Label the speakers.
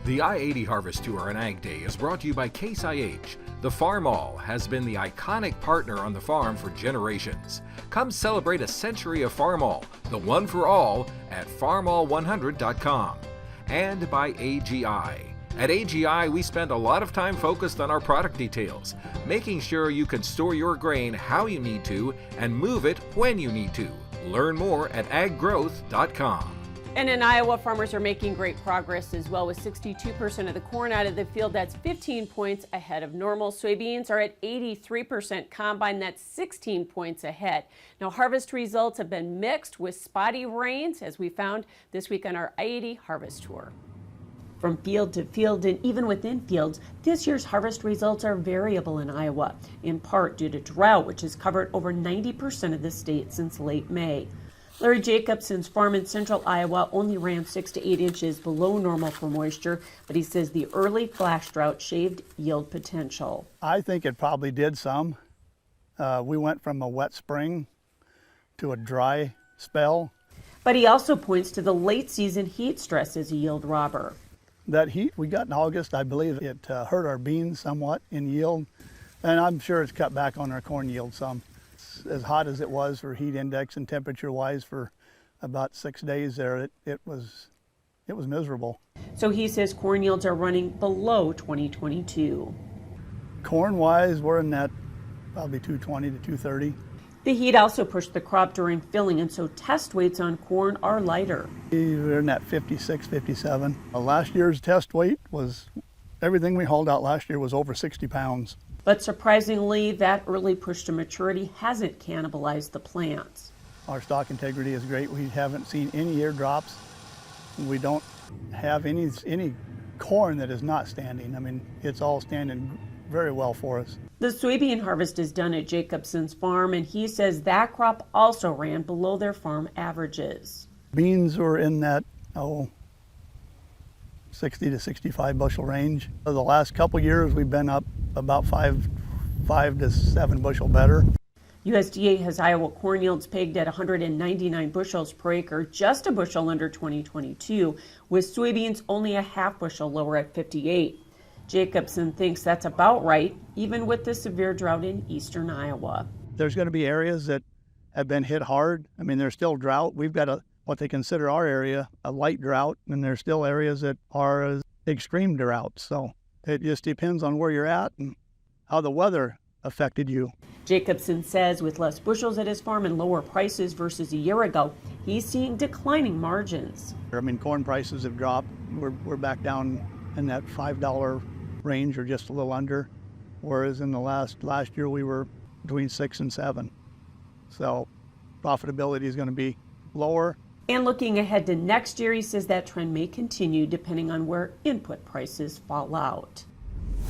Speaker 1: The I80 Harvest Tour and Ag Day is brought to you by Case IH. The Farm All has been the iconic partner on the farm for generations. Come celebrate a century of Farm All, the one for all, at farmall100.com. And by AGI. At AGI, we spend a lot of time focused on our product details, making sure you can store your grain how you need to and move it when you need to. Learn more at aggrowth.com.
Speaker 2: And in Iowa, farmers are making great progress as well, with 62% of the corn out of the field. That's 15 points ahead of normal. Soybeans are at 83% combine. That's 16 points ahead. Now, harvest results have been mixed with spotty rains, as we found this week on our I80 Harvest Tour. From field to field and even within fields, this year's harvest results are variable in Iowa, in part due to drought, which has covered over 90% of the state since late May. Larry Jacobson's farm in central Iowa only ran 6 to 8 inches below normal for moisture, but he says the early flash drought shaved yield potential.
Speaker 3: I think it probably did some. We went from a wet spring to a dry spell.
Speaker 2: But he also points to the late season heat stress as a yield robber.
Speaker 3: That heat we got in August, I believe it hurt our beans somewhat in yield, and I'm sure it's cut back on our corn yield some. As hot as it was for heat index and temperature wise for about 6 days there, it was miserable.
Speaker 2: So he says corn yields are running below 2022.
Speaker 3: Corn wise, we're in that probably 220 to 230.
Speaker 2: The heat also pushed the crop during filling, and so test weights on corn are lighter.
Speaker 3: We're in that 56, 57. Last year's test weight was, everything we hauled out last year was over 60 pounds.
Speaker 2: But surprisingly, that early push to maturity hasn't cannibalized the plants.
Speaker 3: Our stock integrity is great. We haven't seen any ear drops. We don't have any corn that is not standing. I mean, it's all standing very well for us.
Speaker 2: The soybean harvest is done at Jacobson's farm, and he says that crop also ran below their farm averages.
Speaker 3: Beans were in that, 60 to 65 bushel range. For the last couple years, we've been up about 5 to 7 bushel better.
Speaker 2: USDA has Iowa corn yields pegged at 199 bushels per acre, just a bushel under 2022, with soybeans only a half bushel lower at 58. Jacobson thinks that's about right, even with the severe drought in eastern Iowa.
Speaker 3: There's going to be areas that have been hit hard. I mean, there's still drought. We've got what they consider our area a light drought, and there's still areas that are extreme drought. So it just depends on where you're at and how the weather affected you.
Speaker 2: Jacobson says with less bushels at his farm and lower prices versus a year ago, he's seeing declining margins.
Speaker 3: I mean, corn prices have dropped. We're back down in that $5 range or just a little under, whereas in the last year we were between 6 and 7. So profitability is going to be lower.
Speaker 2: And looking ahead to next year, he says that trend may continue depending on where input prices fall out.